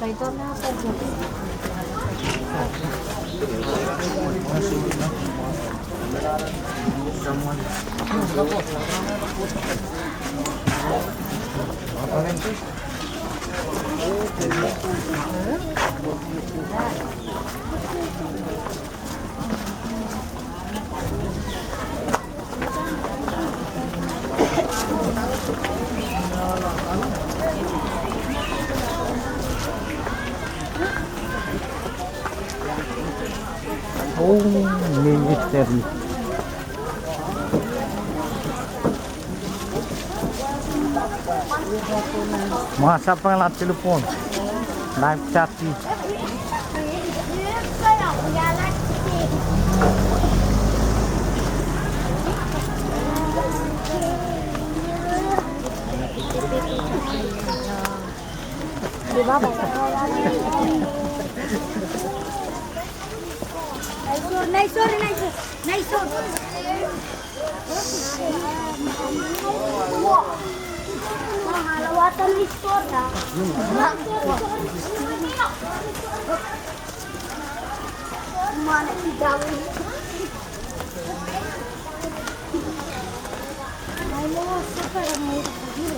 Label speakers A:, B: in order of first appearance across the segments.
A: ito na ako.
B: Oh, military. Mga sapang lang telepon. Live chatting.
A: Diba ba? Nice one. Halawatan ni Skoda. Mana si Dawi? Ayo, super mau pergi.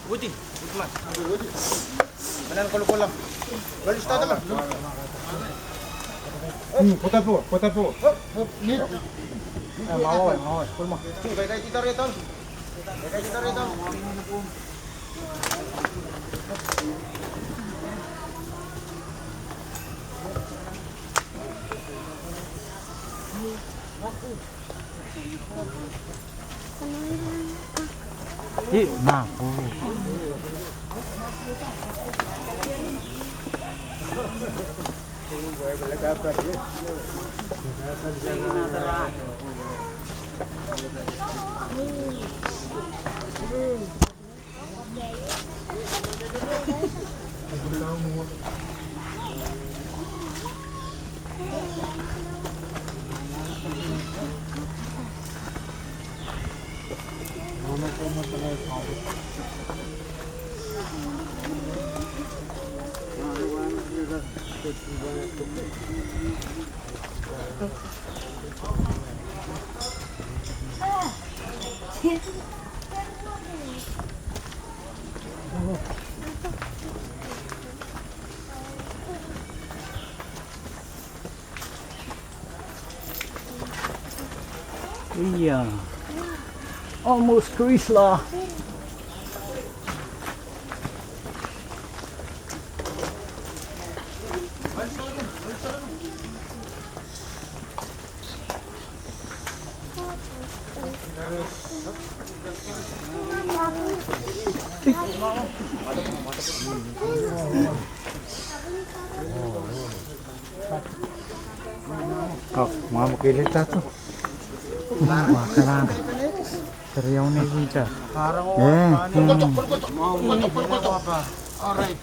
C: Buti, ikman. Manan kulo-kulo. Balis ta naman. Putar po. Nit. Mawaway. Kulma. Kay kita rito.
B: Naku. Iya. Almost to Isla. Oh, mga makilita to. Makalang. Seriyaw na kita.
C: Alright.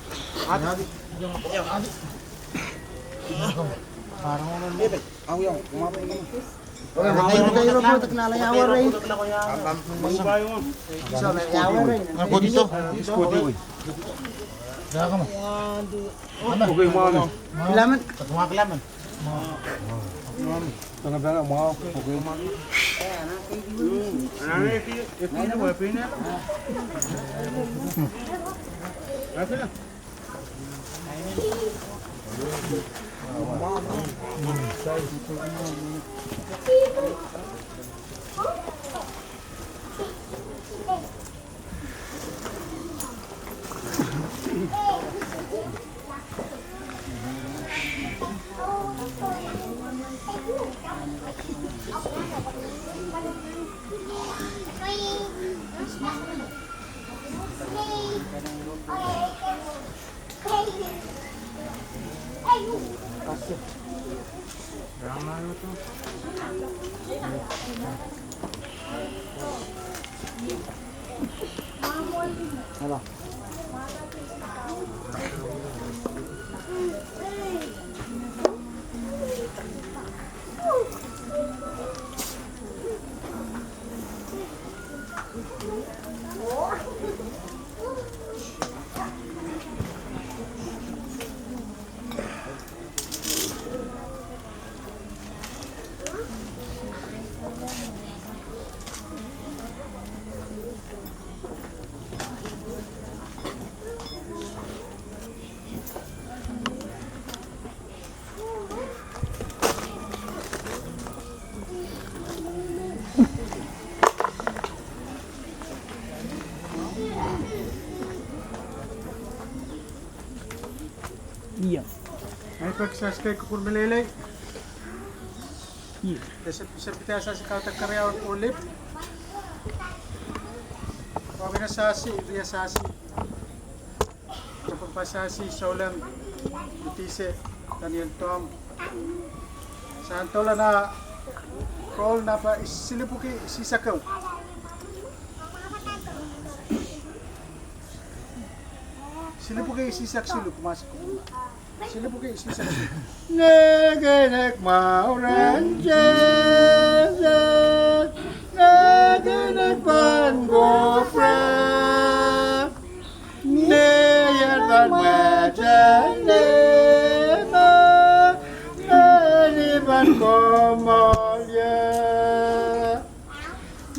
B: Iya.
D: Ay pagsas kay kukurmelele.
B: Iya.
D: Sa pitasa sa Kaudek karyawan ulip. Pag nasasi, dia sasi. Kapag pasasi, solang Ledihse Daniel Tom. Sa antola na call na pa silipuki sisakaw. Silipuki sisak silip masuk. Silipuki sisak silip. Negenek mauran jazz. Negenek pangopra. Neyer van wajanema. Neliban komolya.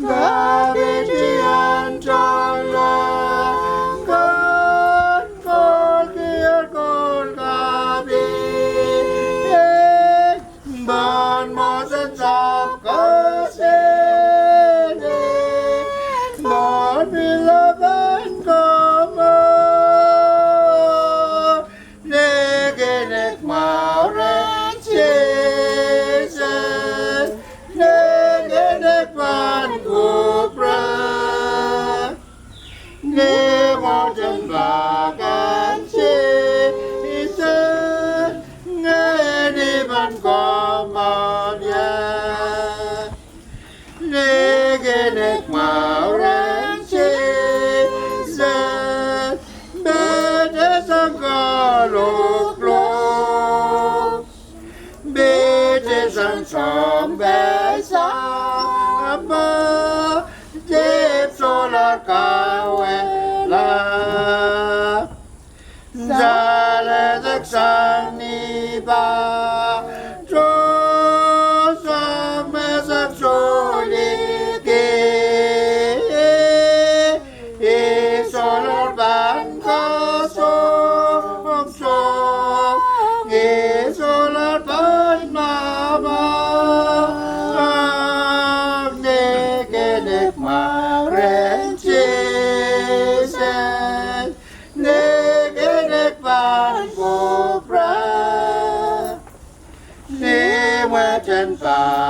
D: Gabitian jola. Bon,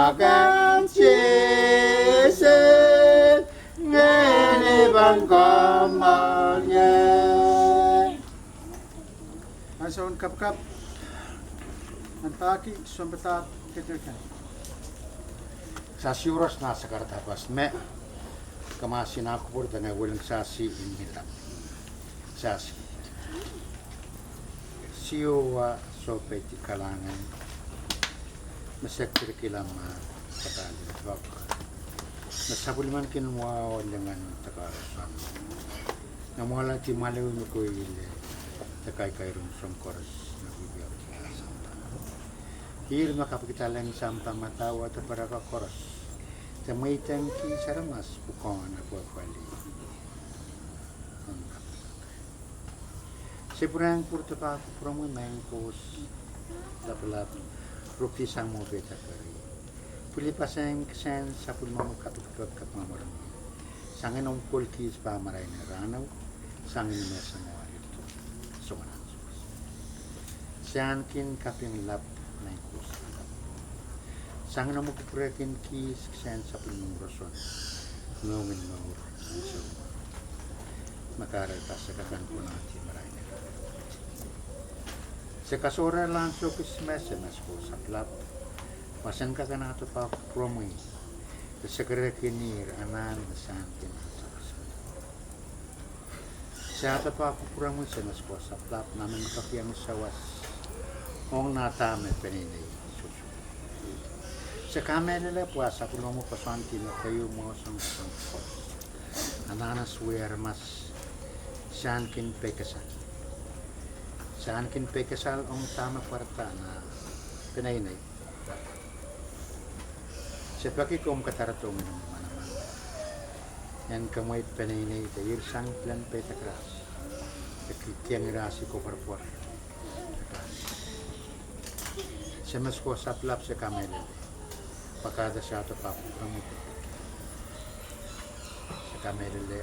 D: akan sisir ngene bangkamalnya. Ason kap antaki sombetat ketirkan. Sasi uros na sakarta pas me kamasin aku pur dengan wulang sasi imilam. Sasi siwa sope di kalangan masekir kilama sakali bak nasabuliman kinwa dengan takarasan namwala ti malew ni ko ile takay kayrong songkoras na bibiyar samta hir makapagitalang samta matawa at para ka koras sa may tangki saramas bukong na buwapali Seberang purta pa promo mangkos dapat rukti sang mo beta kari. Puli pasang kesan sapul mamu katut mamaram. Sangin ongkol kis pa maray na ranaw sangin mesa mo arito. Sumanan. Siankin kaping lap mangkos. Sangin mo kuprekin kis kesan sapul mamu rason. Ngawin mawur. Makaral pa sa kakan natin maray na. Sekasora langsung ke SMS ko sa club. Masan ka na ito pa promoy. Segera kinir anan santin. Sa ito pa ako promoy sa mas ko sa club namin makapiyang sawas. Kung natame peninay. Sa kamera po sa promo pasanti na kayo mo sa sangkot. Ananas wear mas sankin pekasan. Saan kin pekasal ang tama kwarta na pinainay. Seperti kung kataratong ng manaman. Yan kamoy pinainay dahil sang plan petakras. Kikiyang rasi ko parpor. Sa mas ko saplap sa kamera. Pakada siya ito pa pangito. Sa kamera le.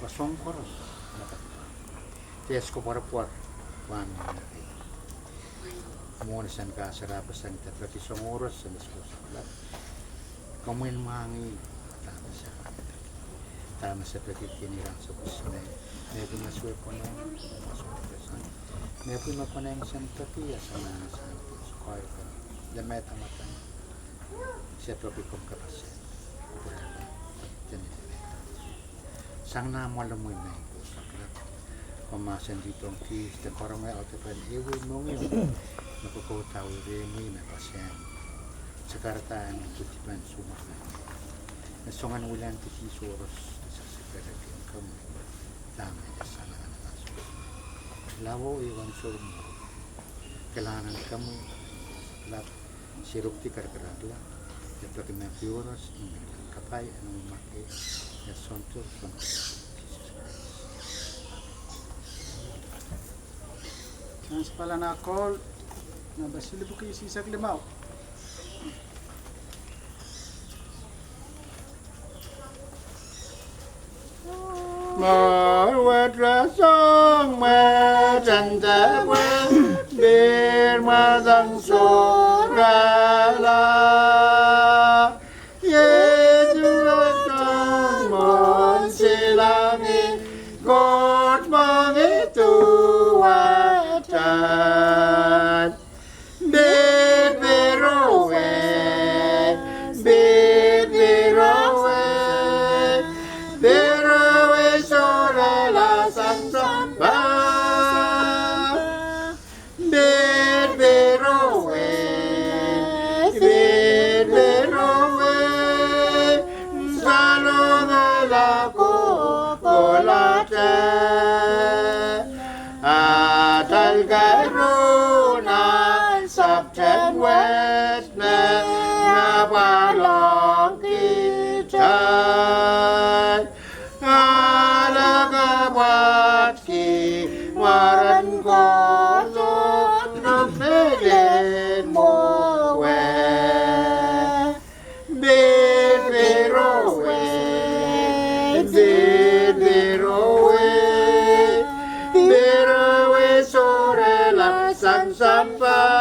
D: Pasong koros. Tiyas ko parpor. Muna san ka sarapas ang tapos isang oras sa naskusulat. Kamuin mangi tama sa pagkikinirang sa kusme. May pumaswe po na may pumaswe na yung santatiya sa mga santi. Sukay ka. Lamay tamatan. Siya tropikong kapasin. Sang na mo alamoy na yung kusaklat. Pemasan dito ang kis, dan parang may autopan, ewe mo ngayon, napaputaw rin mo yung pasyan. Sa karataan, kutipan sumakan. Nasungan ulan ti kisuros, sa sikaragin kamo, damay na sana ka naso. Lawo iwan sumo, kailangan kamo, lap, sirup ti karkaragla, at pagkina piuros, kapay, anong maki, at sontor. Ang pala na call na basili po kayo sisag limaw. Marwat rasong macanta wen bir madang sorala yesu atang mon silami god mangituan Sampa,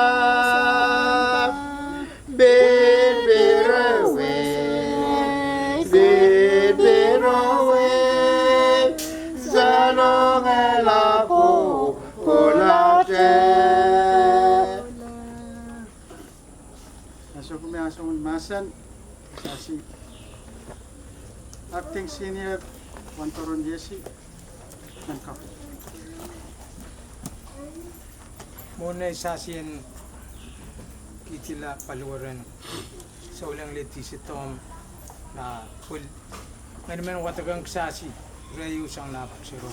E: pamasan sasi acting senior Wantoron Jesse dan Kaudek.
F: Muna isasin kitila paluran sa ulang Ledihse Tom na full ngayon naman watagang sasi rayo siyang napaksiro.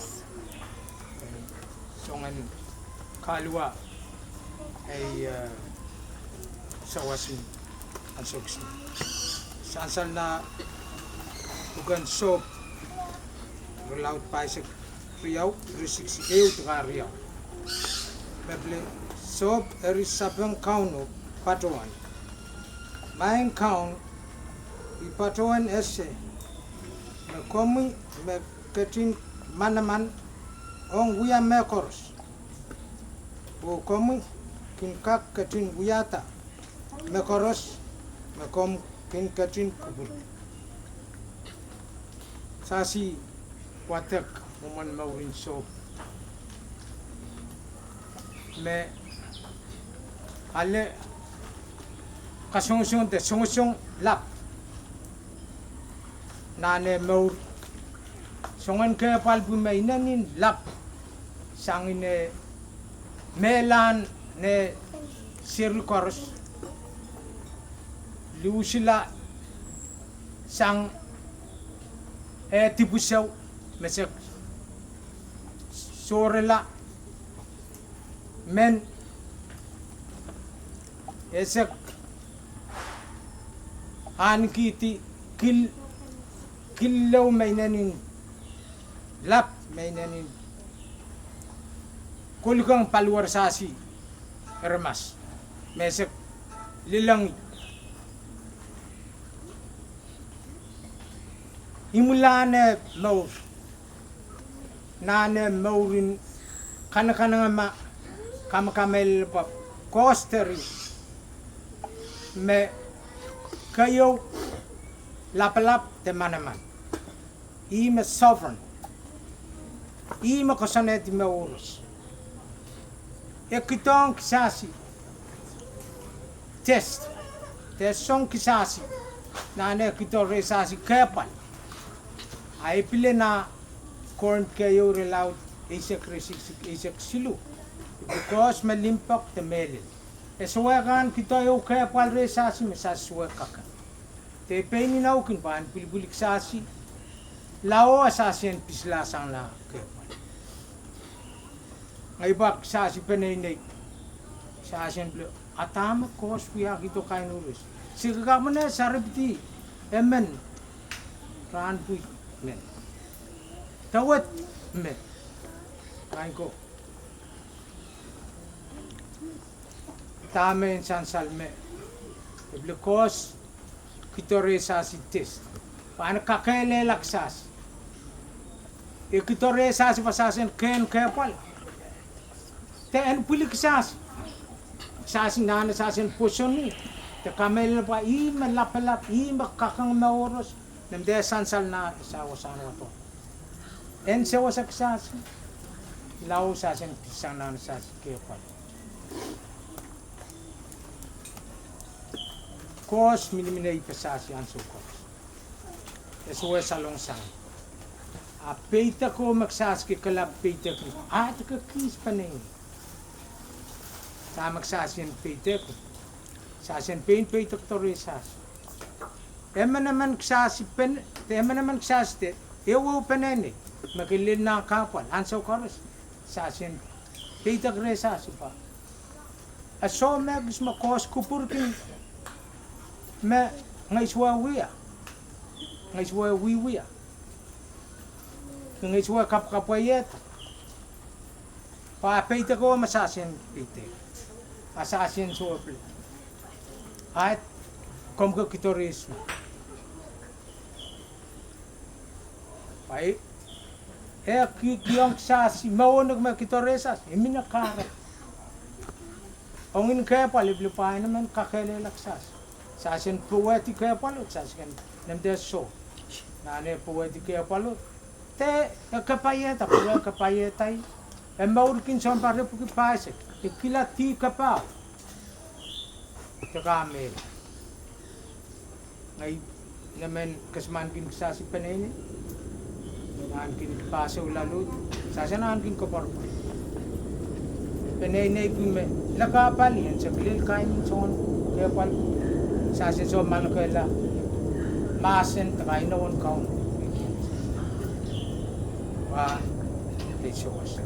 F: So ngayon kalwa ay sawasin ang sugsi. Sansal na bukan soap berlaut paisik riau risiksi teka riau. Bable soap eri sabang kauno patuan. Main kaun i patuan ese me komi me ketin manaman ong wia mekoros. O komi kinkak ketin wiyata mekoros mekom kin ketin kubur. Sasi watak uman maurin soap me ale kasungsung de sungsung lap nane maur songan ke palbu mainanin lap sangine melan ne sirul koros liusila sang tibusaw mesek sorela men esek han kiti killaw mainanin lap mainanin kulikang paluar sasi ermas mesek lilang imulane maur nane maurin kana ma kamel pa costeri me kayo lapalap te manaman me sovereign me kosanet me urus ekitong kisasi test song kisasi nane kito resasi kepal ay pile na corn kayo relaut isek silu because malimpak te melil eswagan kita yo kaya pal resasi mesaswa kaka te peini na ukin pan pilbulik sasi lao asasien pislasang la kaya pal ngay bak sasi penene sasien blo atama kos kuya kito kain urus sigaka mana saripti emen ran pui men tawat men kain ko tame san salme because kitore sasi test paano kakele laksas kitore sasi pasasen ken kepal te en pulik sasi nana sasen posoni te kamel pa i malapalap i makakang maoros namde san sal na isawa sana to en sewa saksasi lau sasen tisang nana sasi kepal kos minimina ipasasi ang sukos. Eso es salong sang. A peita ko magsaski kalab peita ko. Ito ka kis pa na yun. Sa magsasi ang peita ko. Sasi ang peita ko to resasi. Ema naman ksasi pen, ema naman ksasi te, ewo penene. Magilin na kapal, ansaw koros. Sasi ang peita ko resasi pa. Aso magus makos kupurkin me ngaiswa wiwia ngaiswa kapayet pa peita ko masasin peite asasin sople at kom ko kitoris pai kiyong sasi mawonog ma kitoresas imina kara ongin kaya paliblipahin naman kakelelaksas sasin poeti kaya palot sasin namde so nane poeti kaya palot te kapayeta pula kapayetai maurkin son pare puki paise kila ti kapao te kamel Ngay naman kasman kin sa si panay nan kin paso lalut sasanan kin ko par panay kin me nakapal yan sa bilil kain son kaya pal sa so man kaya masen kain na won kaun wa they show us